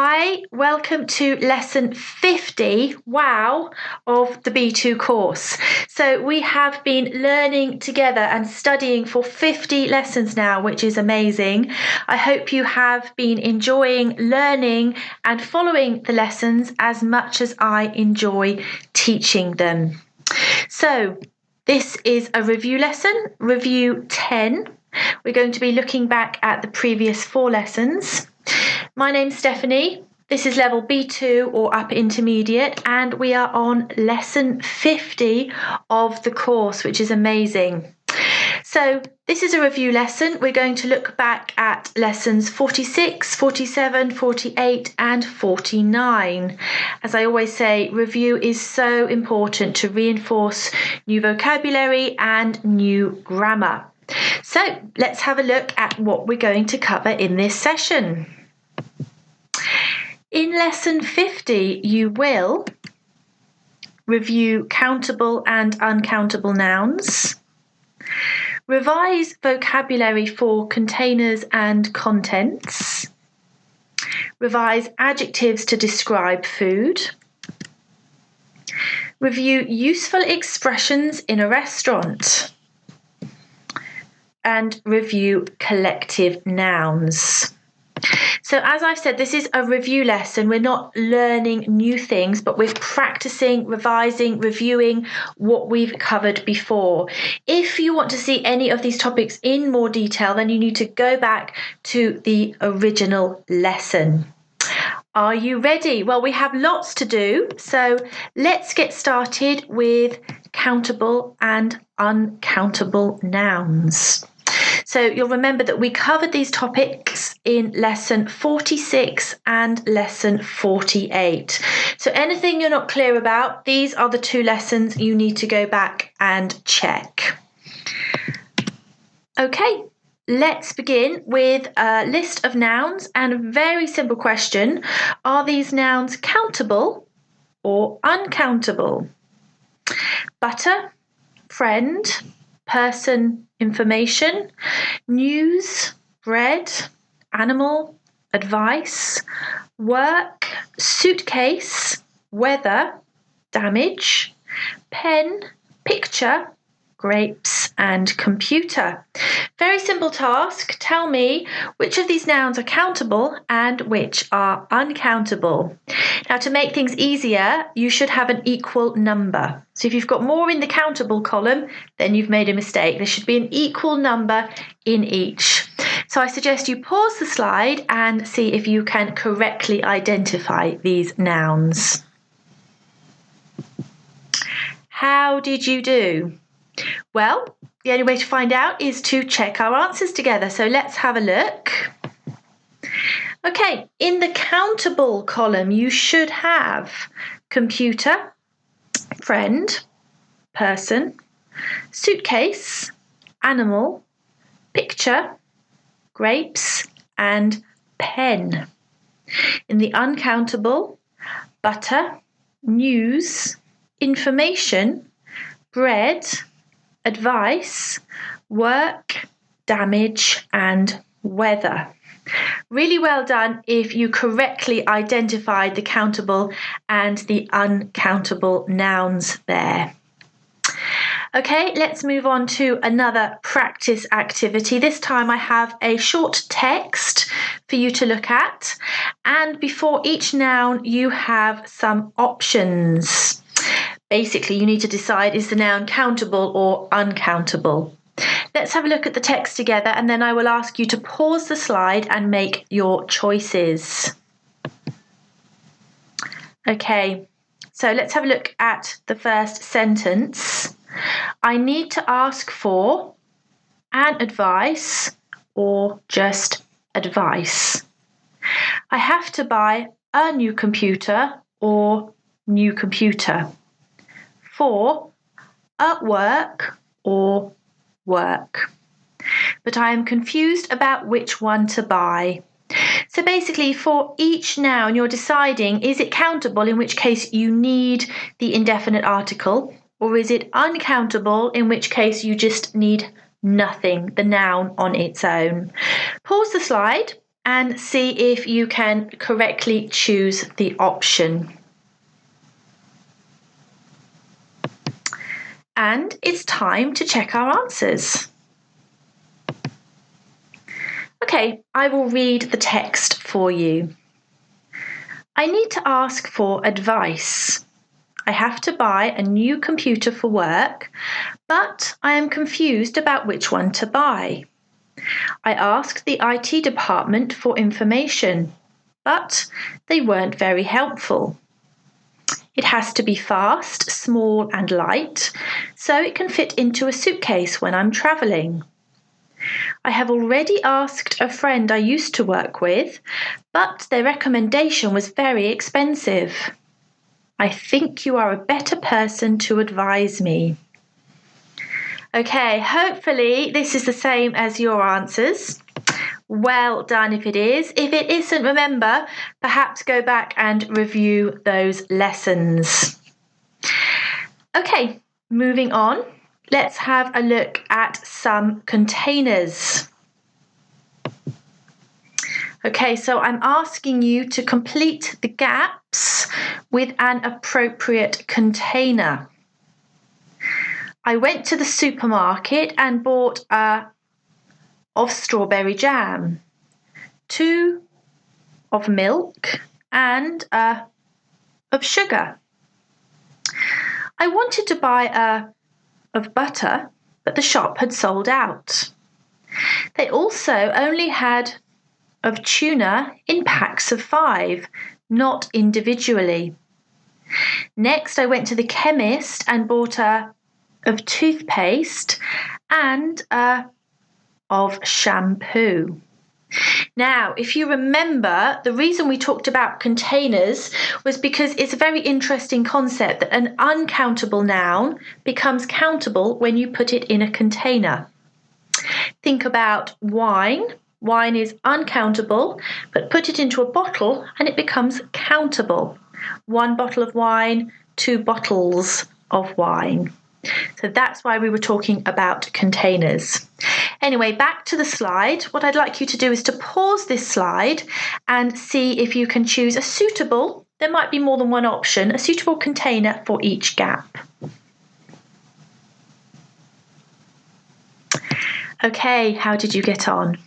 Hi, welcome to lesson 50, wow, of the B2 course. So we have been learning together and studying for 50 lessons now, which is amazing. I hope you have been enjoying learning and following the lessons as much as I enjoy teaching them. So this is a review lesson, review 10. We're going to be looking back at the previous 4 lessons. My name's Stephanie. This is level B2 or upper intermediate, and we are on lesson 50 of the course, which is amazing. So this is a review lesson. We're going to look back at lessons 46, 47, 48 and 49. As I always say, review is so important to reinforce new vocabulary and new grammar. So let's have a look at what we're going to cover in this session. In lesson 50, you will review countable and uncountable nouns, revise vocabulary for containers and contents, revise adjectives to describe food, review useful expressions in a restaurant, and review collective nouns. So as I've said, this is a review lesson. We're not learning new things, but we're practicing, revising, reviewing what we've covered before. If you want to see any of these topics in more detail, then you need to go back to the original lesson. Are you ready? Well, we have lots to do, so let's get started with countable and uncountable nouns. So you'll remember that we covered these topics in lesson 46 and lesson 48. So anything you're not clear about, these are the 2 lessons you need to go back and check. Okay, let's begin with a list of nouns and a very simple question. Are these nouns countable or uncountable? Butter, friend, person, information, news, bread, animal, advice, work, suitcase, weather, damage, pen, picture, grapes, and computer. Very simple task. Tell me which of these nouns are countable and which are uncountable. Now, to make things easier, you should have an equal number. So if you've got more in the countable column, then you've made a mistake. There should be an equal number in each. So I suggest you pause the slide and see if you can correctly identify these nouns. How did you do? Well, the only way to find out is to check our answers together. So let's have a look. Okay, in the countable column, you should have computer, friend, person, suitcase, animal, picture, grapes, and pen. In the uncountable, butter, news, information, bread, advice, work, damage, and weather. Really well done if you correctly identified the countable and the uncountable nouns there. Okay, let's move on to another practice activity. This time I have a short text for you to look at, and before each noun you have some options. Basically, you need to decide, is the noun countable or uncountable? Let's have a look at the text together, and then I will ask you to pause the slide and make your choices. Okay, so let's have a look at the first sentence. I need to ask for an advice or just advice. I have to buy a new computer or new computer. For at work or work. But I am confused about which one to buy. So basically, for each noun, you're deciding, is it countable, in which case you need the indefinite article, or is it uncountable, in which case you just need nothing, the noun on its own. Pause the slide and see if you can correctly choose the option. And it's time to check our answers. Okay, I will read the text for you. I need to ask for advice. I have to buy a new computer for work, but I am confused about which one to buy. I asked the IT department for information, but they weren't very helpful. It has to be fast, small and light, so it can fit into a suitcase when I'm travelling. I have already asked a friend I used to work with, but their recommendation was very expensive. I think you are a better person to advise me. Okay, hopefully this is the same as your answers. Well done if it is. If it isn't, remember, perhaps go back and review those lessons. Okay, moving on. Let's have a look at some containers. Okay, so I'm asking you to complete the gaps with an appropriate container. I went to the supermarket and bought of strawberry jam, 2 of milk and of sugar. I wanted to buy of butter, but the shop had sold out. They also only had of tuna in packs of 5, not individually. Next, I went to the chemist and bought of toothpaste and of shampoo. Now, if you remember, the reason we talked about containers was because it's a very interesting concept that an uncountable noun becomes countable when you put it in a container. Think about wine. Wine is uncountable, but put it into a bottle and it becomes countable. 1 bottle of wine, 2 bottles of wine. So that's why we were talking about containers. Anyway, back to the slide. What I'd like you to do is to pause this slide and see if you can choose a suitable, there might be more than one option, a suitable container for each gap. Okay, how did you get on?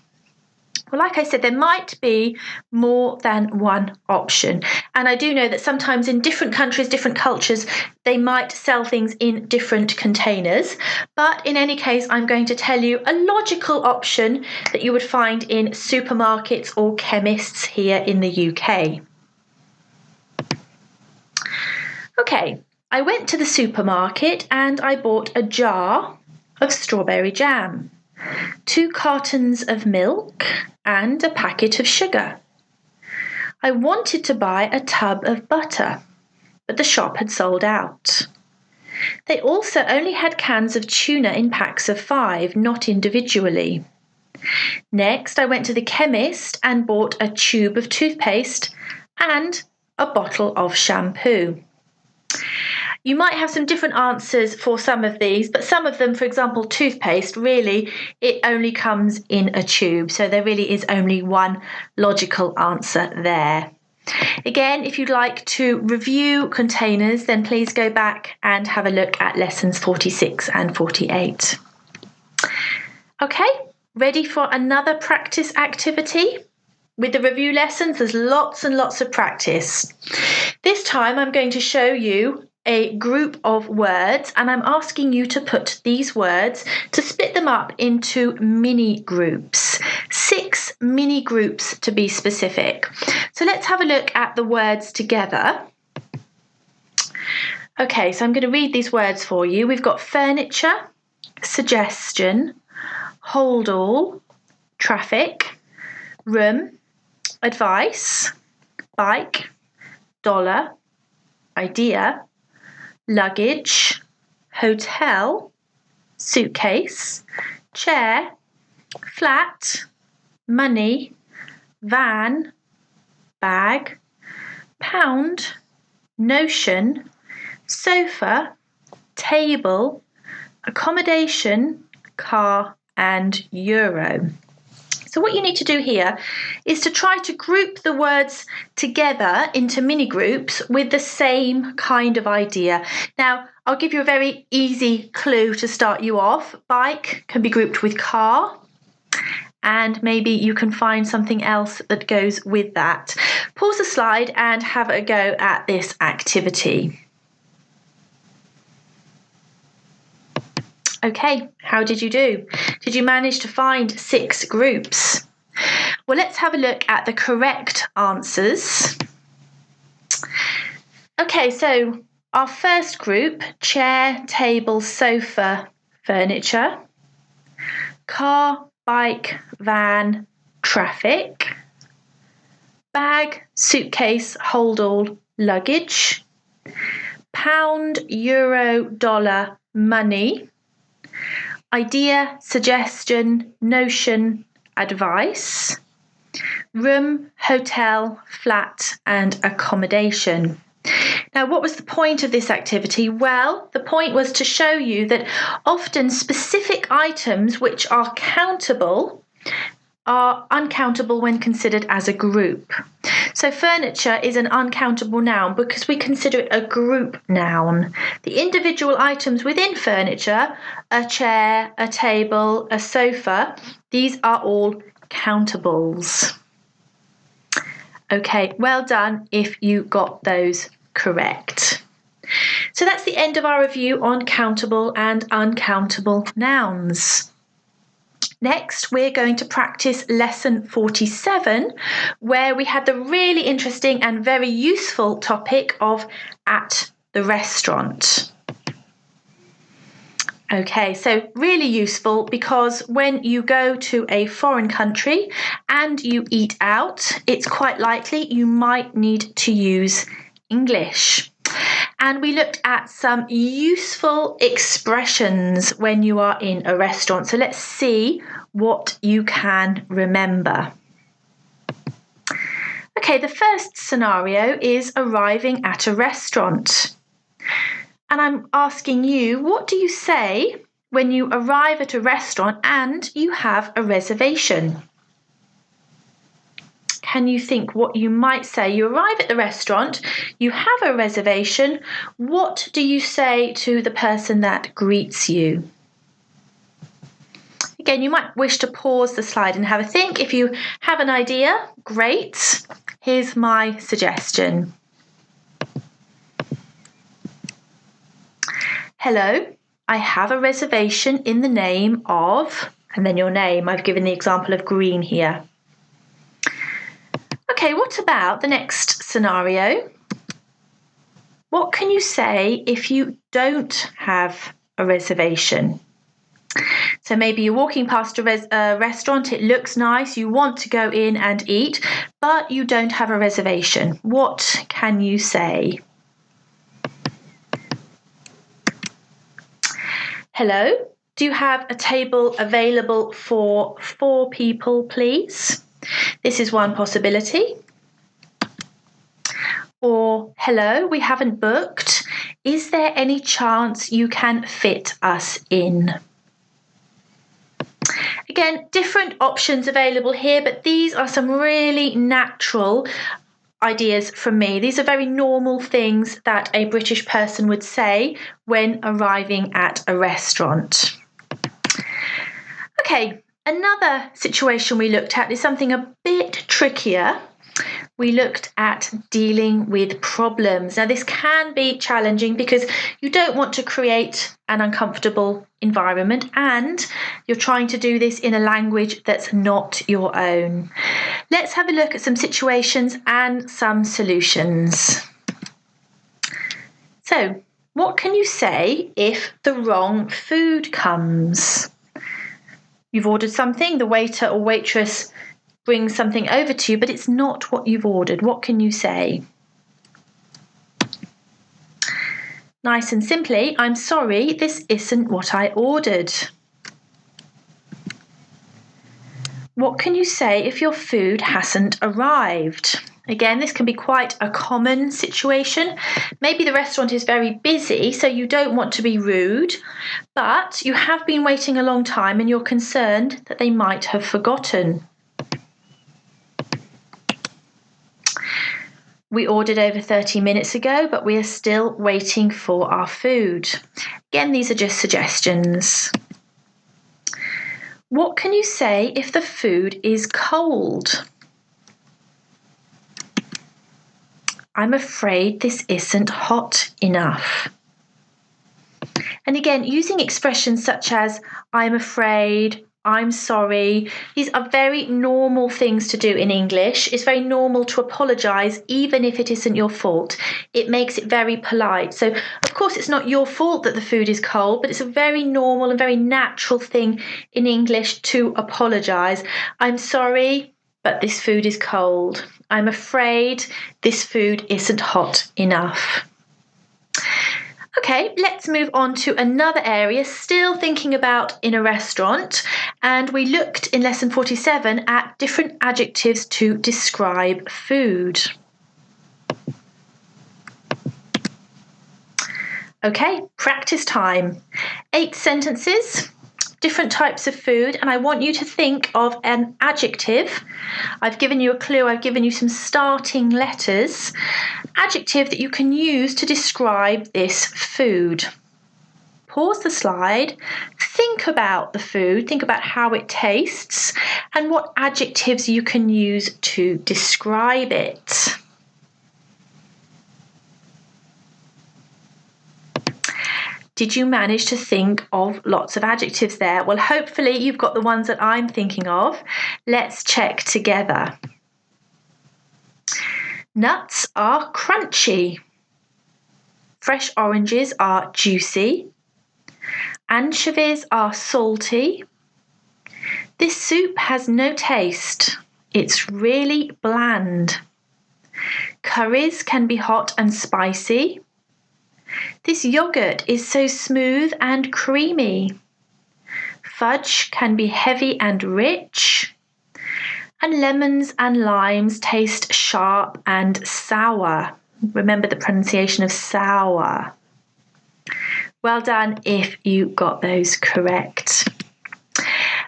Well, like I said, there might be more than one option. And I do know that sometimes in different countries, different cultures, they might sell things in different containers. But in any case, I'm going to tell you a logical option that you would find in supermarkets or chemists here in the UK. Okay, I went to the supermarket and I bought a jar of strawberry jam, 2 cartons of milk and a packet of sugar. I wanted to buy a tub of butter, but the shop had sold out. They also only had cans of tuna in packs of 5, not individually. Next, I went to the chemist and bought a tube of toothpaste and a bottle of shampoo. You might have some different answers for some of these, but some of them, for example, toothpaste, really, it only comes in a tube. So there really is only one logical answer there. Again, if you'd like to review containers, then please go back and have a look at lessons 46 and 48. Okay, ready for another practice activity? With the review lessons, there's lots and lots of practice. This time I'm going to show you a group of words and I'm asking you to put these words, to split them up into mini groups, 6 mini groups to be specific. So let's have a look at the words together. Okay, so I'm going to read these words for you. We've got furniture, suggestion, hold all, traffic, room, advice, bike, dollar, idea, luggage, hotel, suitcase, chair, flat, money, van, bag, pound, notion, sofa, table, accommodation, car, and euro. So what you need to do here is to try to group the words together into mini groups with the same kind of idea. Now, I'll give you a very easy clue to start you off. Bike can be grouped with car, and maybe you can find something else that goes with that. Pause the slide and have a go at this activity. Okay, how did you do? Did you manage to find 6 groups? Well, let's have a look at the correct answers. Okay, so our first group, chair, table, sofa, furniture, car, bike, van, traffic, bag, suitcase, hold all, luggage, pound, euro, dollar, money, idea, suggestion, notion, advice, room, hotel, flat, and accommodation. Now, what was the point of this activity? Well, the point was to show you that often specific items which are countable are uncountable when considered as a group. So furniture is an uncountable noun because we consider it a group noun. The individual items within furniture, a chair, a table, a sofa, these are all countables. Okay, well done if you got those correct. So that's the end of our review on countable and uncountable nouns. Next, we're going to practice lesson 47, where we had the really interesting and very useful topic of at the restaurant. Okay, so really useful because when you go to a foreign country and you eat out, it's quite likely you might need to use English. And we looked at some useful expressions when you are in a restaurant. So let's see what you can remember. Okay, the first scenario is arriving at a restaurant. And I'm asking you, what do you say when you arrive at a restaurant and you have a reservation? Can you think what you might say? You arrive at the restaurant, you have a reservation. What do you say to the person that greets you? Again, you might wish to pause the slide and have a think. If you have an idea, great. Here's my suggestion. Hello, I have a reservation in the name of, and then your name. I've given the example of Green here. Okay, what about the next scenario? What can you say if you don't have a reservation? So maybe you're walking past a restaurant, it looks nice, you want to go in and eat, but you don't have a reservation. What can you say? Hello, do you have a table available for 4 people, please? This is one possibility. Or, hello, we haven't booked. Is there any chance you can fit us in? Again, different options available here, but these are some really natural ideas from me. These are very normal things that a British person would say when arriving at a restaurant. Okay. Another situation we looked at is something a bit trickier. We looked at dealing with problems. Now, this can be challenging because you don't want to create an uncomfortable environment and you're trying to do this in a language that's not your own. Let's have a look at some situations and some solutions. So, what can you say if the wrong food comes? You've ordered something, the waiter or waitress brings something over to you, but it's not what you've ordered. What can you say? Nice and simply, I'm sorry, this isn't what I ordered. What can you say if your food hasn't arrived? Again, this can be quite a common situation. Maybe the restaurant is very busy, so you don't want to be rude, but you have been waiting a long time and you're concerned that they might have forgotten. We ordered over 30 minutes ago, but we are still waiting for our food. Again, these are just suggestions. What can you say if the food is cold? I'm afraid this isn't hot enough. And again, using expressions such as I'm afraid, I'm sorry. These are very normal things to do in English. It's very normal to apologise even if it isn't your fault. It makes it very polite. So, of course, it's not your fault that the food is cold, but it's a very normal and very natural thing in English to apologise. I'm sorry, but this food is cold. I'm afraid this food isn't hot enough. Okay, let's move on to another area, still thinking about in a restaurant. And we looked in lesson 47 at different adjectives to describe food. Okay, practice time. 8 sentences, different types of food, and I want you to think of an adjective. I've given you a clue, I've given you some starting letters. Adjective that you can use to describe this food. Pause the slide, think about the food, think about how it tastes, and what adjectives you can use to describe it. Did you manage to think of lots of adjectives there? Well, hopefully you've got the ones that I'm thinking of. Let's check together. Nuts are crunchy. Fresh oranges are juicy. Anchovies are salty. This soup has no taste. It's really bland. Curries can be hot and spicy. This yogurt is so smooth and creamy. Fudge can be heavy and rich. And lemons and limes taste sharp and sour. Remember the pronunciation of sour. Well done if you got those correct.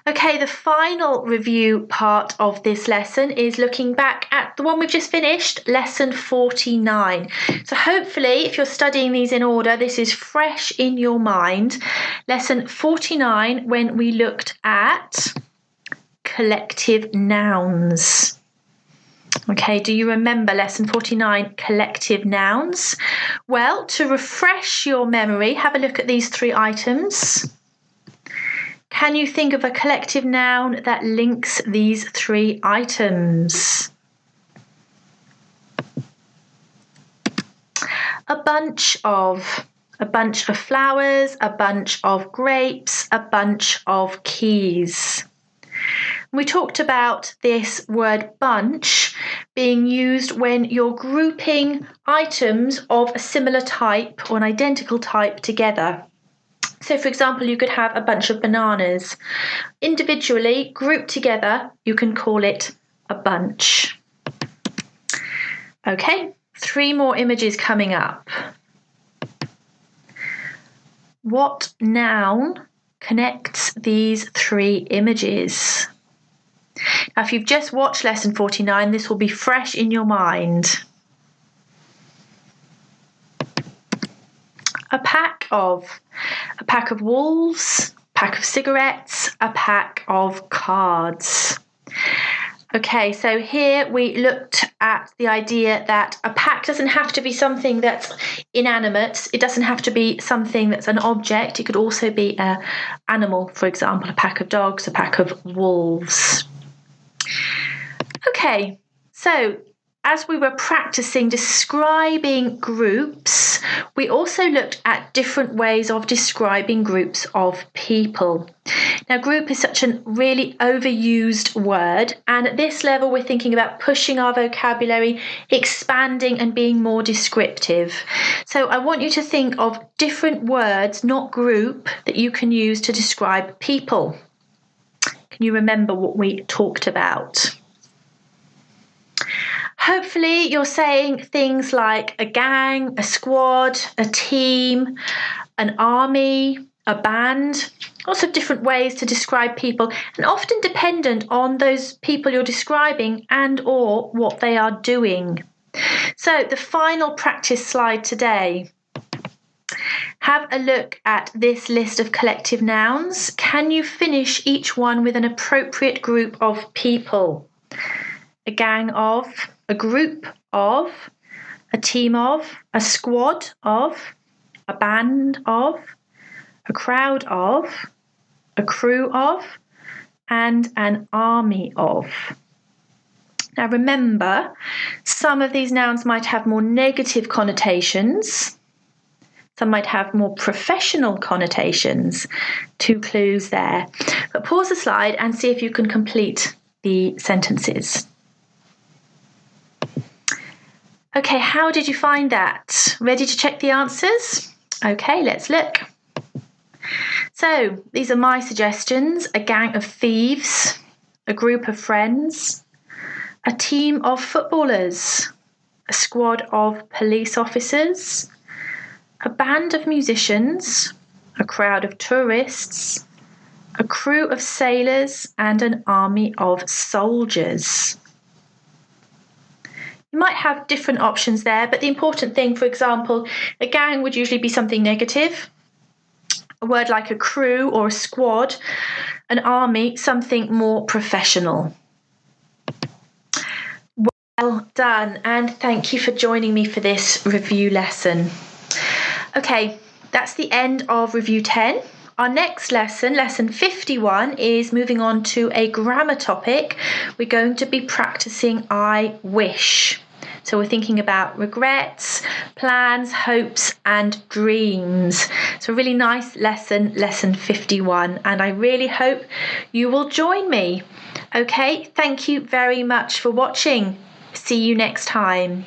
Okay, the final review part of this lesson is looking back at the one we've just finished, lesson 49. So hopefully, if you're studying these in order, this is fresh in your mind. Lesson 49, when we looked at collective nouns. Okay, do you remember lesson 49, collective nouns? Well, to refresh your memory, have a look at these 3 items. Can you think of a collective noun that links these 3 items? A bunch of flowers, a bunch of grapes, a bunch of keys. We talked about this word bunch being used when you're grouping items of a similar type or an identical type together. So, for example, you could have a bunch of bananas. Individually, grouped together, you can call it a bunch. Okay, 3 more images coming up. What noun connects these 3 images? Now, if you've just watched lesson 49, this will be fresh in your mind. A pack of wolves, a pack of cigarettes, a pack of cards. Okay, so here we looked at the idea that a pack doesn't have to be something that's inanimate. It doesn't have to be something that's an object. It could also be an animal, for example, a pack of dogs, a pack of wolves. Okay, so as we were practicing describing groups, we also looked at different ways of describing groups of people. Now, group is such a really overused word, and at this level, we're thinking about pushing our vocabulary, expanding and being more descriptive. So I want you to think of different words, not group, that you can use to describe people. Can you remember what we talked about? Hopefully you're saying things like a gang, a squad, a team, an army, a band, lots of different ways to describe people, and often dependent on those people you're describing and or what they are doing. So the final practice slide today. Have a look at this list of collective nouns. Can you finish each one with an appropriate group of people? A gang of, a group of, a team of, a squad of, a band of, a crowd of, a crew of, and an army of. Now remember, some of these nouns might have more negative connotations. Some might have more professional connotations. 2 clues there. But pause the slide and see if you can complete the sentences. Okay, how did you find that? Ready to check the answers? Okay, let's look. So, these are my suggestions. A gang of thieves, a group of friends, a team of footballers, a squad of police officers, a band of musicians, a crowd of tourists, a crew of sailors, and an army of soldiers. You might have different options there, but the important thing, for example, a gang would usually be something negative. A word like a crew or a squad, an army, something more professional. Well done, and thank you for joining me for this review lesson. Okay, that's the end of Review 10. Our next lesson, Lesson 51, is moving on to a grammar topic. We're going to be practicing I wish. So we're thinking about regrets, plans, hopes, and dreams. So a really nice lesson, Lesson 51, and I really hope you will join me. Okay, thank you very much for watching. See you next time.